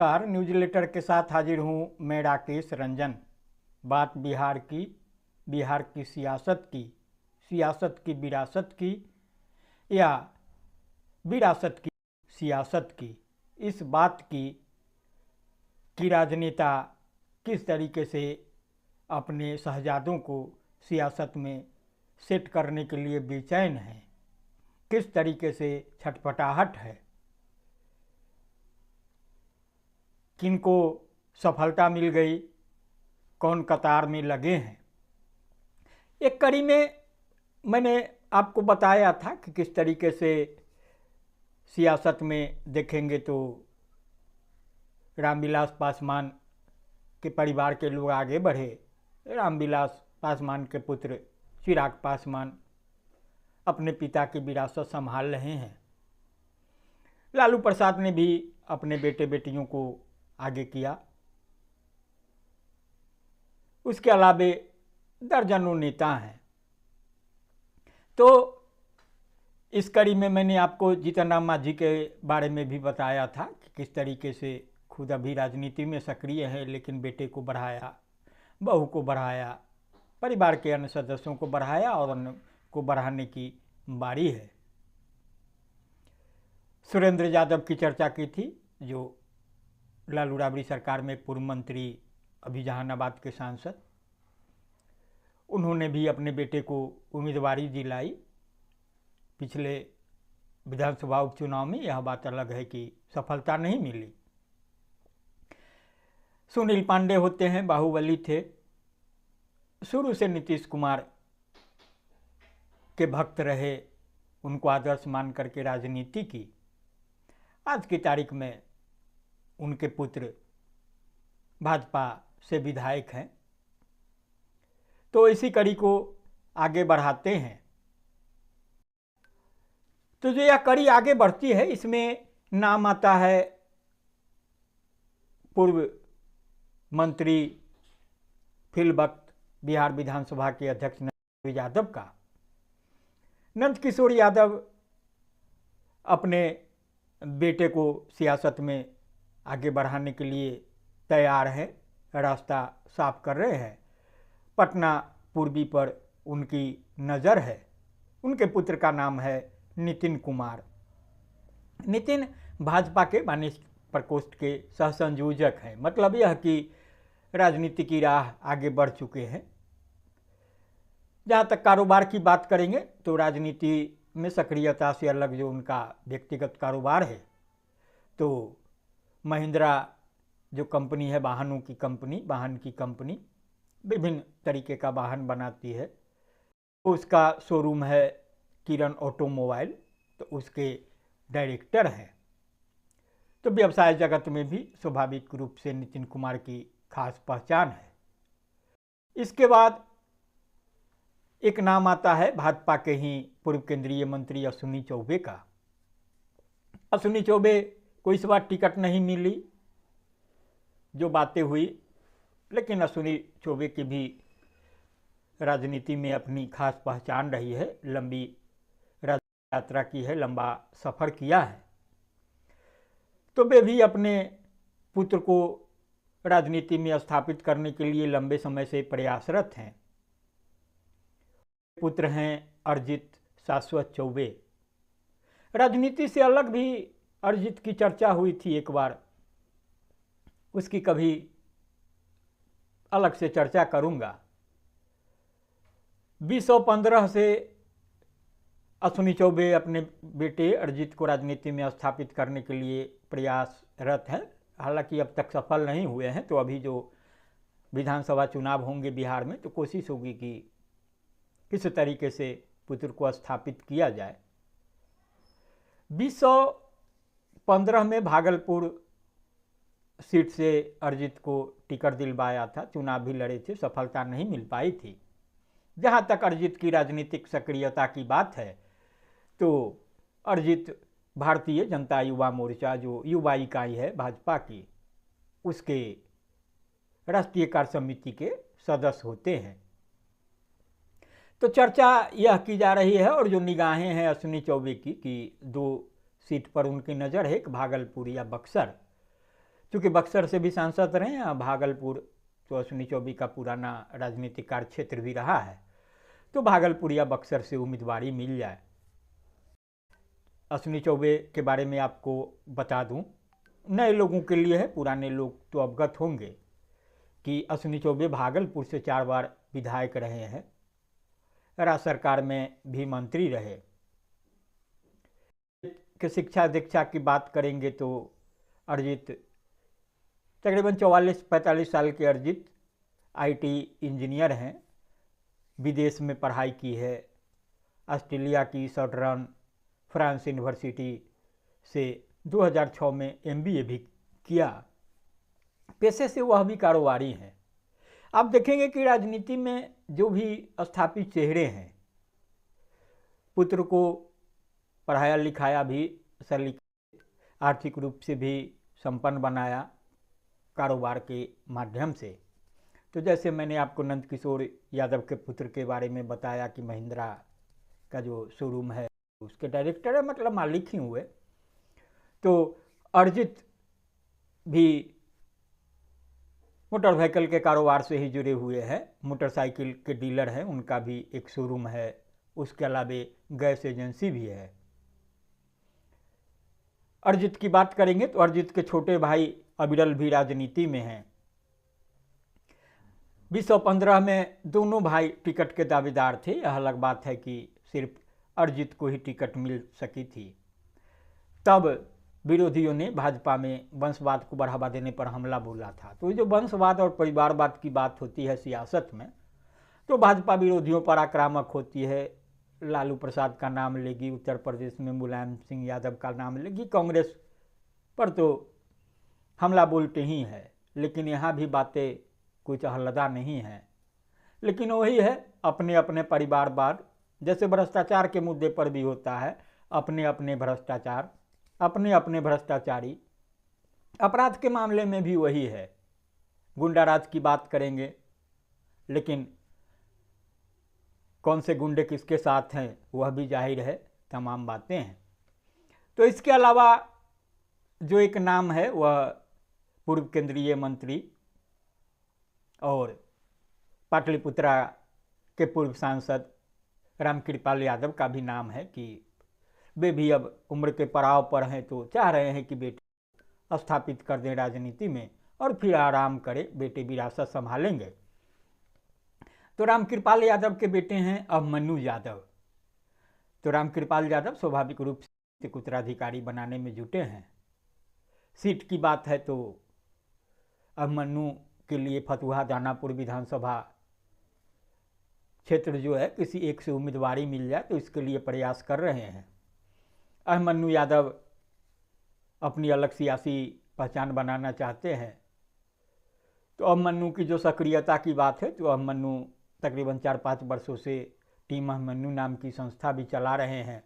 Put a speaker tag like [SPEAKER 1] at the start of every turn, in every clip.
[SPEAKER 1] नमस्कार। न्यूज़लेटर के साथ हाजिर हूँ मैं राकेश रंजन। बात बिहार की सियासत की विरासत की या विरासत की सियासत की, इस बात की राजनेता किस तरीके से अपने शहजादों को सियासत में सेट करने के लिए बेचैन हैं, किस तरीके से छटपटाहट है, किनको सफलता मिल गई, कौन कतार में लगे हैं। एक कड़ी में मैंने आपको बताया था कि किस तरीके से सियासत में देखेंगे तो रामविलास पासवान के परिवार के लोग आगे बढ़े। रामविलास पासवान के पुत्र चिराग पासवान अपने पिता की विरासत संभाल रहे हैं। लालू प्रसाद ने भी अपने बेटे बेटियों को आगे किया। उसके अलावे दर्जनों नेता हैं। तो इस कड़ी में मैंने आपको जीतनराम मांझी के बारे में भी बताया था कि किस तरीके से खुद अभी राजनीति में सक्रिय है, लेकिन बेटे को बढ़ाया, बहू को बढ़ाया, परिवार के अन्य सदस्यों को बढ़ाया और अन्य को बढ़ाने की बारी है। सुरेंद्र यादव की चर्चा की थी, जो लालू राबड़ी सरकार में पूर्व मंत्री, अभी जहानाबाद के सांसद। उन्होंने भी अपने बेटे को उम्मीदवारी दिलाई पिछले विधानसभा उपचुनाव में। यह बात अलग है कि सफलता नहीं मिली। सुनील पांडे होते हैं, बाहुबली थे, शुरू से नीतीश कुमार के भक्त रहे, उनको आदर्श मान करके राजनीति की। आज की तारीख में उनके पुत्र भाजपा से विधायक हैं। तो इसी कड़ी को आगे बढ़ाते हैं। तो जो यह कड़ी आगे बढ़ती है, इसमें नाम आता है पूर्व मंत्री फिलवक्त बिहार विधानसभा के अध्यक्ष नंदकिशोर यादव का। नंदकिशोर यादव अपने बेटे को सियासत में आगे बढ़ाने के लिए तैयार है, रास्ता साफ कर रहे हैं। पटना पूर्वी पर उनकी नज़र है। उनके पुत्र का नाम है नितिन कुमार। नितिन भाजपा के वाणिज्य प्रकोष्ठ के सहसंयोजक हैं। मतलब यह कि राजनीति की राह आगे बढ़ चुके हैं। जहाँ तक कारोबार की बात करेंगे तो राजनीति में सक्रियता से अलग जो उनका व्यक्तिगत कारोबार है, तो महिंद्रा जो कंपनी है, वाहन की कंपनी विभिन्न तरीके का वाहन बनाती है, उसका शोरूम है किरण ऑटोमोबाइल, तो उसके डायरेक्टर हैं। तो व्यवसाय जगत में भी स्वाभाविक रूप से नितिन कुमार की खास पहचान है। इसके बाद एक नाम आता है भाजपा के ही पूर्व केंद्रीय मंत्री अश्विनी चौबे का। अश्विनी चौबे को इस बार टिकट नहीं मिली, जो बातें हुई, लेकिन अश्विनी चौबे की भी राजनीति में अपनी खास पहचान रही है। लंबी यात्रा की है, लंबा सफ़र किया है। तो वे भी अपने पुत्र को राजनीति में स्थापित करने के लिए लंबे समय से प्रयासरत हैं। पुत्र हैं अरिजीत शाश्वत चौबे। राजनीति से अलग भी अरिजीत की चर्चा हुई थी एक बार, उसकी कभी अलग से चर्चा करूंगा। 2015 से अश्विनी चौबे अपने बेटे अरिजीत को राजनीति में स्थापित करने के लिए प्रयासरत हैं। हालांकि अब तक सफल नहीं हुए हैं। तो अभी जो विधानसभा चुनाव होंगे बिहार में, तो कोशिश होगी कि किस तरीके से पुत्र को स्थापित किया जाए। 2015 में भागलपुर सीट से अरिजीत को टिकट दिलवाया था, चुनाव भी लड़े थे, सफलता नहीं मिल पाई थी। जहाँ तक अरिजीत की राजनीतिक सक्रियता की बात है, तो अरिजीत भारतीय जनता युवा मोर्चा, जो युवा इकाई है भाजपा की, उसके राष्ट्रीय कार्य समिति के सदस्य होते हैं। तो चर्चा यह की जा रही है, और जो निगाहें हैं अश्विनी चौबे की कि 2 सीट पर उनकी नज़र है, एक भागलपुर या बक्सर। चूँकि बक्सर से भी सांसद रहे हैं, भागलपुर तो अश्विनी चौबे का पुराना राजनीतिक कार्य क्षेत्र भी रहा है, तो भागलपुर या बक्सर से उम्मीदवारी मिल जाए। अश्विनी चौबे के बारे में आपको बता दूं, नए लोगों के लिए है, पुराने लोग तो अवगत होंगे कि अश्विनी चौबे भागलपुर से 4 बार विधायक रहे हैं, राज्य सरकार में भी मंत्री रहे। कि शिक्षा दीक्षा की बात करेंगे तो अरिजीत तकरीबन 44-45 साल के अरिजीत आईटी इंजीनियर हैं, विदेश में पढ़ाई की है, ऑस्ट्रेलिया की सॉर्टर्न फ्रांस यूनिवर्सिटी से 2006 में एमबीए भी किया। पेशे से वह भी कारोबारी हैं। आप देखेंगे कि राजनीति में जो भी स्थापित चेहरे हैं, पुत्र को पढ़ाया लिखाया भी, आर्थिक रूप से भी संपन्न बनाया कारोबार के माध्यम से। तो जैसे मैंने आपको नंदकिशोर यादव के पुत्र के बारे में बताया कि महिंद्रा का जो शोरूम है उसके डायरेक्टर है, मतलब मालिक ही हुए। तो अरिजीत भी मोटर व्हीकल के कारोबार से ही जुड़े हुए हैं, मोटरसाइकिल के डीलर हैं, उनका भी एक शोरूम है, उसके अलावे गैस एजेंसी भी है। अरिजीत की बात करेंगे तो अरिजीत के छोटे भाई अविरल भी राजनीति में हैं। 2015 में दोनों भाई टिकट के दावेदार थे। यह अलग बात है कि सिर्फ अरिजीत को ही टिकट मिल सकी थी। तब विरोधियों ने भाजपा में वंशवाद को बढ़ावा देने पर हमला बोला था। तो जो वंशवाद और परिवारवाद की बात होती है सियासत में, तो भाजपा विरोधियों पर आक्रामक होती है। लालू प्रसाद का नाम लेगी, उत्तर प्रदेश में मुलायम सिंह यादव का नाम लेगी, कांग्रेस पर तो हमला बोलते ही है। लेकिन यहाँ भी बातें कुछ आह्लादा नहीं है, लेकिन वही है अपने अपने परिवारवाद, जैसे भ्रष्टाचार के मुद्दे पर भी होता है, अपने अपने भ्रष्टाचार, अपने अपने भ्रष्टाचारी। अपराध के मामले में भी वही है, गुंडाराज की बात करेंगे, लेकिन कौन से गुंडे किसके साथ हैं वह भी जाहिर है, तमाम बातें हैं। तो इसके अलावा जो एक नाम है वह पूर्व केंद्रीय मंत्री और पाटलिपुत्रा के पूर्व सांसद रामकृपाल यादव का भी नाम है कि वे भी अब उम्र के पड़ाव पर हैं, तो चाह रहे हैं कि बेटे स्थापित कर दें राजनीति में और फिर आराम करें, बेटे विरासत संभालेंगे। तो रामकृपाल यादव के बेटे हैं अभिमन्यु यादव। तो रामकृपाल यादव स्वाभाविक रूप से उत्तराधिकारी बनाने में जुटे हैं। सीट की बात है तो अभिमन्यु के लिए फतुहा दानापुर विधानसभा क्षेत्र जो है किसी एक से उम्मीदवारी मिल जाए, तो इसके लिए प्रयास कर रहे हैं। अभिमन्यु यादव अपनी अलग सियासी पहचान बनाना चाहते हैं। तो अभिमन्यु की जो सक्रियता की बात है, तो अभिमन्यु तकरीबन 4-5 वर्षों से टीम अभिमन्यु नाम की संस्था भी चला रहे हैं।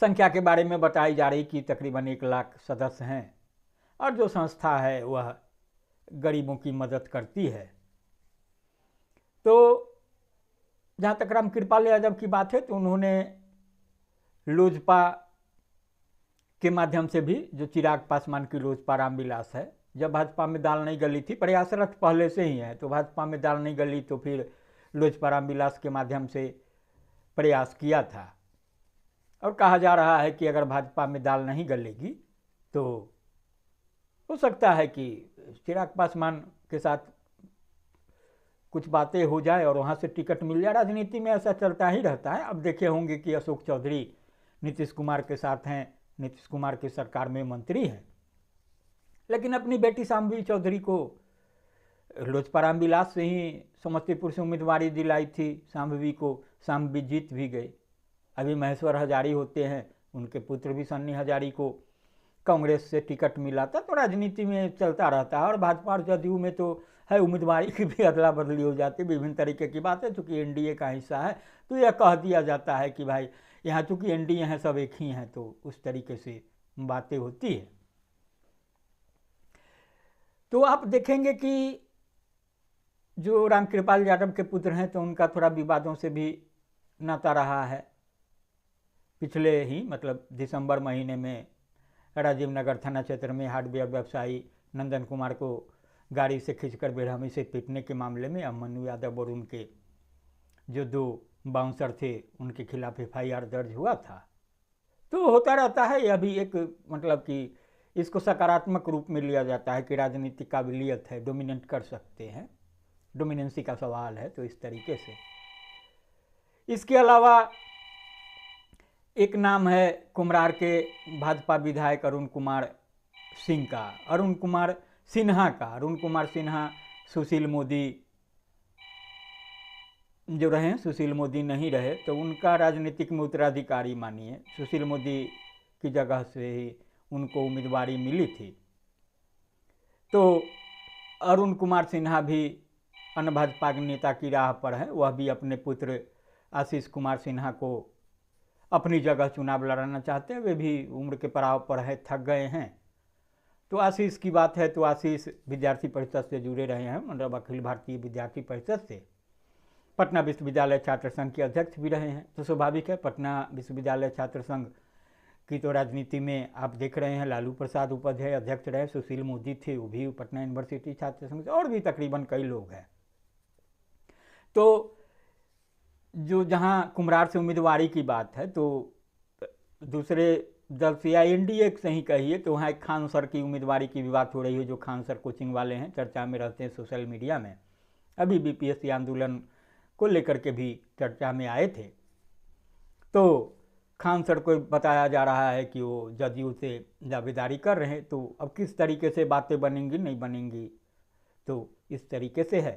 [SPEAKER 1] संख्या के बारे में बताई जा रही कि तकरीबन 1 लाख सदस्य हैं और जो संस्था है वह गरीबों की मदद करती है। तो जहाँ तक रामकृपाल यादव की बात है, तो उन्होंने लोजपा के माध्यम से भी, जो चिराग पासवान की लोजपा रामविलास है, जब भाजपा में दाल नहीं गली थी, प्रयासरत पहले से ही है, तो भाजपा में दाल नहीं गली तो फिर लोजपा रामविलास के माध्यम से प्रयास किया था। और कहा जा रहा है कि अगर भाजपा में दाल नहीं गलेगी तो हो सकता है कि चिराग पासवान के साथ कुछ बातें हो जाए और वहाँ से टिकट मिल जाए। राजनीति में ऐसा चलता ही रहता है। अब देखे होंगे कि अशोक चौधरी नीतीश कुमार के साथ हैं, नीतीश कुमार की सरकार में मंत्री हैं, लेकिन अपनी बेटी शांभवी चौधरी को लोजपा रामविलास से ही समस्तीपुर से उम्मीदवारी दिलाई थी। शांभवी को, शांभवी जीत भी गई। अभी महेश्वर हजारी होते हैं, उनके पुत्र भी सन्नी हजारी को कांग्रेस से टिकट मिला था। तो राजनीति में चलता रहता है। और भाजपा और जदयू में तो है, उम्मीदवारी की भी अदला बदली हो जाती है, विभिन्न तरीके की बात है। चूँकि एनडीए का हिस्सा है तो यह कह दिया जाता है कि भाई यहाँ चूँकि एनडीए हैं, सब एक ही हैं, तो उस तरीके से बातें होती है। तो आप देखेंगे कि जो रामकृपाल यादव के पुत्र हैं, तो उनका थोड़ा विवादों से भी नाता रहा है। पिछले ही मतलब दिसंबर महीने में राजीव नगर थाना क्षेत्र में हार्डवेयर व्यवसायी नंदन कुमार को गाड़ी से खींचकर बेरहमी से पीटने के मामले में अभिमन्यु यादव और उनके जो 2 बाउंसर थे उनके खिलाफ FIR दर्ज हुआ था। तो होता रहता है, यह भी एक मतलब कि इसको सकारात्मक रूप में लिया जाता है कि राजनीतिक काबिलियत है, डोमिनेट कर सकते हैं, डोमिनेंसी का सवाल है, तो इस तरीके से। इसके अलावा एक नाम है कुम्हरार के भाजपा विधायक अरुण कुमार सिंह का, अरुण कुमार सिन्हा सुशील मोदी जो रहे, सुशील मोदी नहीं रहे तो उनका राजनीतिक में उत्तराधिकारी मानिए, सुशील मोदी की जगह से ही उनको उम्मीदवारी मिली थी। तो अरुण कुमार सिन्हा भी अन्य भाजपा के नेता की राह पर है, वह भी अपने पुत्र आशीष कुमार सिन्हा को अपनी जगह चुनाव लड़ाना चाहते हैं। वे भी उम्र के पड़ाव पर है, थक गए हैं। तो आशीष की बात है तो आशीष विद्यार्थी परिषद से जुड़े रहे हैं, मतलब अखिल भारतीय विद्यार्थी परिषद से। पटना विश्वविद्यालय छात्र संघ के अध्यक्ष भी रहे हैं। तो स्वाभाविक है, पटना विश्वविद्यालय छात्र संघ की तो राजनीति में आप देख रहे हैं, लालू प्रसाद उपाध्याय अध्यक्ष रहे, सुशील मोदी थे, वो भी पटना यूनिवर्सिटी छात्र संघ से, और भी तकरीबन कई लोग हैं। तो जो जहां कुम्हरार से उम्मीदवारी की बात है तो दूसरे दल से या NDA से ही कहिए तो वहाँ एक खान सर की उम्मीदवारी की भी बात हो रही है, जो खान सर कोचिंग वाले हैं, चर्चा में रहते हैं सोशल मीडिया में। अभी BPSC आंदोलन को लेकर के भी चर्चा में आए थे। तो खान सर को बताया जा रहा है कि वो जदयू से दावेदारी कर रहे हैं, तो अब किस तरीके से बातें बनेंगी नहीं बनेंगी, तो इस तरीके से है।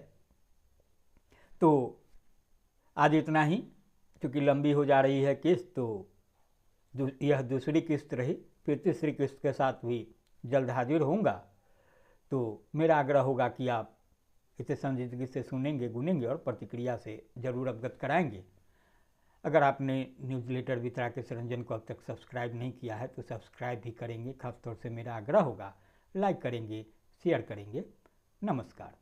[SPEAKER 1] तो आज इतना ही, क्योंकि लंबी हो जा रही है किस्त, तो यह दूसरी किस्त रही, फिर तीसरी किस्त के साथ भी जल्द हाजिर होऊंगा। तो मेरा आग्रह होगा कि आप इसे संजीदगी से सुनेंगे, गुनेंगे और प्रतिक्रिया से जरूर अवगत कराएंगे। अगर आपने न्यूज़लेटर वितरा के रंजन को अब तक सब्सक्राइब नहीं किया है तो सब्सक्राइब भी करेंगे। खासतौर से मेरा आग्रह होगा, लाइक करेंगे, शेयर करेंगे। नमस्कार।